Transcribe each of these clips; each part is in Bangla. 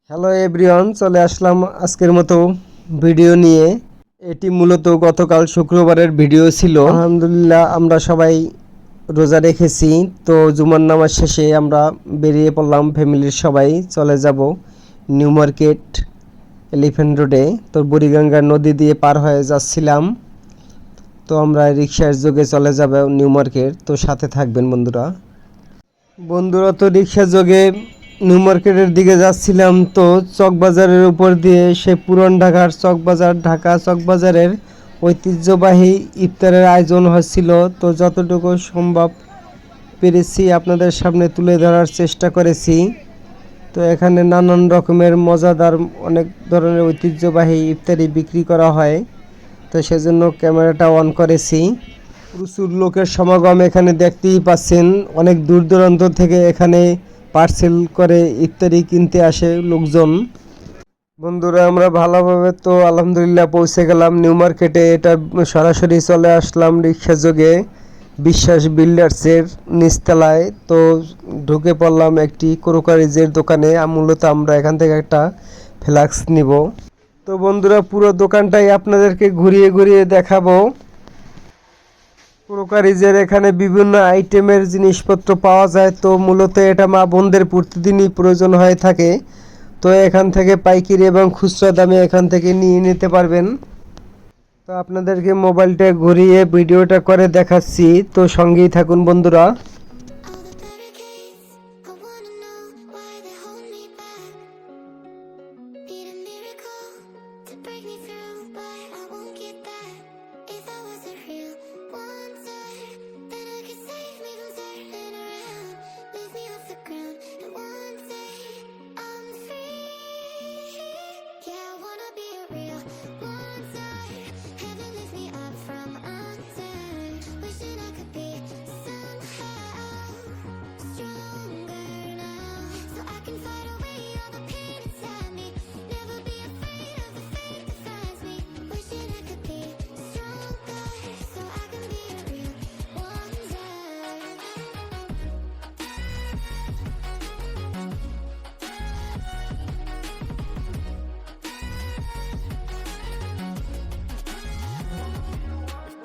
হ্যালো এভরিওয়ান, চলে আসলাম আজকের মতো ভিডিও নিয়ে। এটি মূলত গতকাল শুক্রবারের ভিডিও ছিল। আলহামদুলিল্লাহ আমরা সবাই রোজা রেখেছি। তো জুমার নামাজ শেষে আমরা বেরিয়ে পড়লাম, ফ্যামিলির সবাই চলে যাব নিউ মার্কেট এলিফ্যান্ট রোডে। তো বুড়িগঙ্গা নদী দিয়ে পার হয়ে যাচ্ছিলাম। তো আমরা রিক্সার যোগে চলে যাব নিউ মার্কেট। তো সাথে থাকবেন বন্ধুরা। তো রিক্সা যোগে নিউ মার্কেটের দিকে যাচ্ছিলাম। তো চকবাজারের উপর দিয়ে সে পুরান ঢাকার চকবাজার, ঢাকা চকবাজারের ঐতিহ্যবাহী ইফতারের আয়োজন হচ্ছিল। তো যতটুকু সম্ভব পেরেছি আপনাদের সামনে তুলে ধরার চেষ্টা করেছি। তো এখানে নানান রকমের মজাদার অনেক ধরনের ঐতিহ্যবাহী ইফতারি বিক্রি করা হয়। তো সেজন্য ক্যামেরাটা অন করেছি। প্রচুর লোকের সমাগম এখানে দেখতেই পাচ্ছেন। অনেক দূর দূরান্ত থেকে এখানে পার্সেল করে ইফতারি কিনতে আসে লোকজন। বন্ধুরা আমরা ভালোভাবে তো আলহামদুলিল্লাহ পৌঁছে গেলাম নিউ মার্কেটে। এটা সরাসরি চলে আসলাম রিক্সা যোগে বিশ্বাস বিল্ডার্সের নিচতলায়। তো ঢুকে পড়লাম একটি ক্রোকারিজের দোকানে। মূলত আমরা এখান থেকে একটা ফ্লাক্স নিব। তো বন্ধুরা পুরো দোকানটাই আপনাদেরকে ঘুরিয়ে ঘুরিয়ে দেখাবো। ক্রোকারিজের এখানে বিভিন্ন আইটেমের জিনিসপত্র পাওয়া যায়। তো মূলত এটা মা বোনদের প্রতিদিনই প্রয়োজন হয়ে থাকে। তো এখান থেকে পাইকারি এবং খুচরা দামে এখান থেকে নিয়ে নিতে পারবেন। তো আপনাদেরকে মোবাইলটা ঘুরিয়ে ভিডিওটা করে দেখাচ্ছি। তো সঙ্গেই থাকুন বন্ধুরা।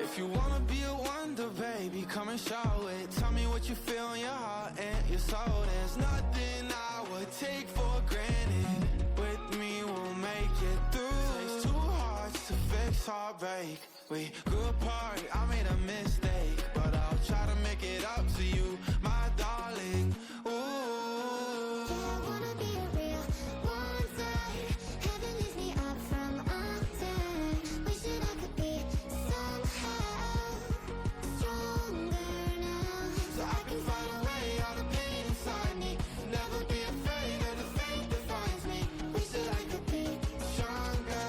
If you wanna be a wonder, baby, come and show it. Tell me what you feel in your heart and your soul. There's nothing I would take for granted. With me, we'll make it through. Takes two hearts to fix heartbreak. We grew apart, I made a mistake, but I'll try to make it up to you, my darling. Ooh. I wanna be a real wonder. Heaven leaves me up from under. Wishing I could be somehow stronger now, so I can fight away all the pain inside me. Never be afraid of the fate that finds me. Wish that I could be stronger,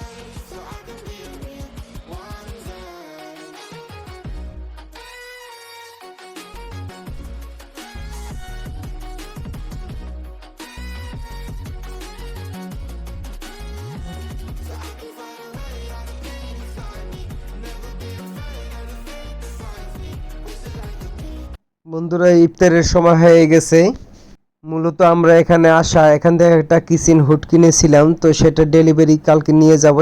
so I can be a real wonder. So I can fight away all the pain inside me. Never be afraid of the fate that finds me. Wish that I could be. বন্ধুরা ইফতারের সময় হয়ে গেছে। মূলত আমরা এখানে এখান থেকে একটা কিচেন হুড কিনেছিলাম। তো সেটা ডেলিভারি কালকে নিয়ে যাব।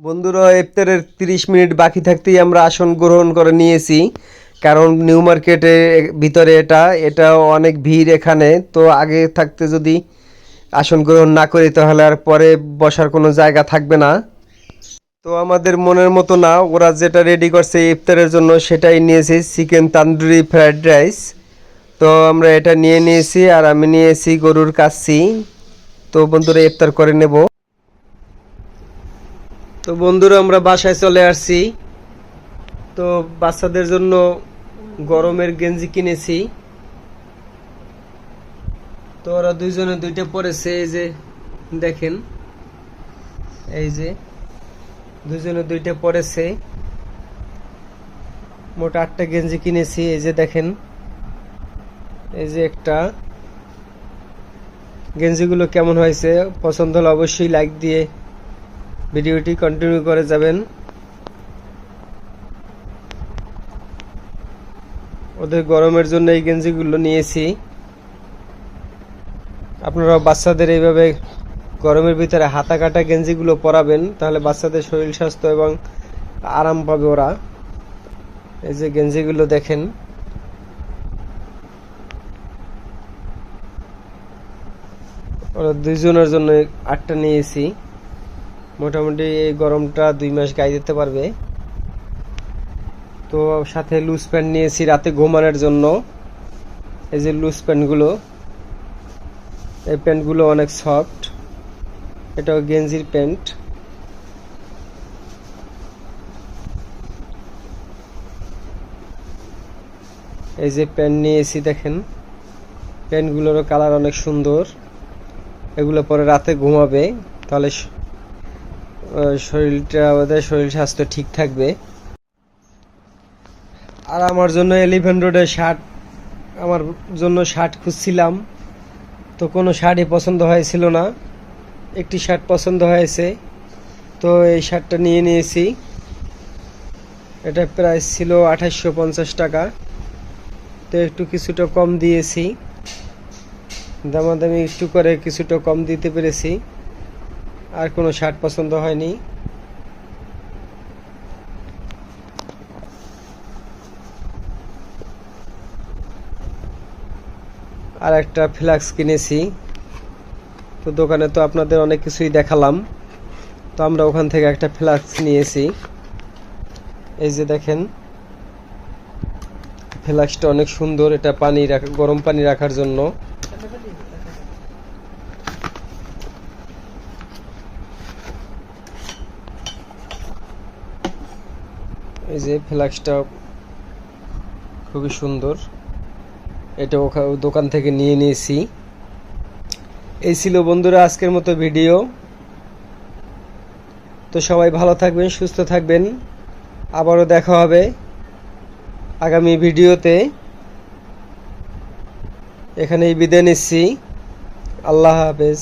বন্ধুরা ইফতারের 30 মিনিট বাকি থাকতেই আমরা আসন গ্রহণ করে নিয়েছি। কারণ নিউ মার্কেটের ভিতরে এটা অনেক ভিড় এখানে। তো আগে থাকতে যদি আসন গ্রহণ না করি তাহলে আর পরে বসার কোনো জায়গা থাকবে না। তো আমাদের মনের মতো না, ওরা যেটা রেডি করছে ইফতারের জন্য সেটাই নিয়েছি, চিকেন তান্দুরি ফ্রাইড রাইস। তো আমরা এটা নিয়ে নিয়েছি আর আমি নিয়েছি গরুর কাচ্চি। তো বন্ধুরা ইফতার করে নেব। তো বন্ধুরা আমরা বাসায় চলে আসছি। তো বাচ্চাদের জন্য গরমের গেঞ্জি কিনেছি। তো ওরা দুইজনে দুইটা পরেছে। এই যে দেখেন, এই যে দুজনে দুইটা পরেছে। মোট 8টা গেঞ্জি কিনেছি। এই যে দেখেন, এই যে একটা। গেঞ্জিগুলো কেমন হয়েছে পছন্দ হলে অবশ্যই লাইক দিয়ে ভিডিওটি কন্টিনিউ করে যাবেন। ওদের গরমের জন্য এই গেঞ্জিগুলো নিয়েছি। আপনারা বাচ্চাদের এইভাবে গরমের ভিতরে হাতা কাটা গেঞ্জিগুলো পরাবেন, তাহলে বাচ্চাদের শরীর স্বাস্থ্য এবং আরাম পাবে ওরা। এই যে গেঞ্জিগুলো দেখেন, ওরা দুইজনের জন্য 8টা নিয়েছি। মোটামুটি এই গরমটা 2 মাস গায়ে দিতে পারবে। তো সাথে লুজ প্যান্ট নিয়েছি রাতে ঘুমানোর জন্য। এই যে লুজ প্যান্টগুলো, এই প্যান্টগুলো অনেক সফট। এটাও গেঞ্জির প্যান্ট। এই যে প্যান্ট নিয়েছি দেখেন, প্যান্টগুলোরও কালার অনেক সুন্দর। এগুলো পরে রাতে ঘুমাবে, তাহলে ওদের শরীর স্বাস্থ্য ঠিক থাকবে। আর আমার জন্য এলিফ্যান্ট রোডের আমার জন্য শার্ট খুঁজছিলাম, তো কোনো শার্টই পছন্দ হয়েছিল না। একটি শার্ট পছন্দ হয়েছে, তো এই শার্টটা নিয়ে নিয়েছি। এটা প্রাইস ছিল 2850 টাকা, তো একটু কিছুটা কম দিয়েছি, দামাদামি একটু করে কিছুটা কম দিতে পেরেছি। আর কোনো শার্ট পছন্দ হয়নি। আর একটা ফ্লাক্স কিনেছি। তো দোকানে তো আপনাদের অনেক কিছুই দেখালাম, তো আমরা ওখান থেকে একটা ফ্লাক্স নিয়েছি। এই যে দেখেন, ফ্লাক্সটা অনেক সুন্দর। এটা গরম পানি রাখার জন্য। এই যে ফ্লাক্সটা খুবই সুন্দর। এটা দোকান থেকে নিয়ে নিয়েছি। এই ছিল বন্ধুরা আজকের মতো ভিডিও। তো সবাই ভালো থাকবেন, সুস্থ থাকবেন। আবারও দেখা হবে আগামী ভিডিওতে। এখানেই বিদায় নিচ্ছি। আল্লাহ হাফেজ।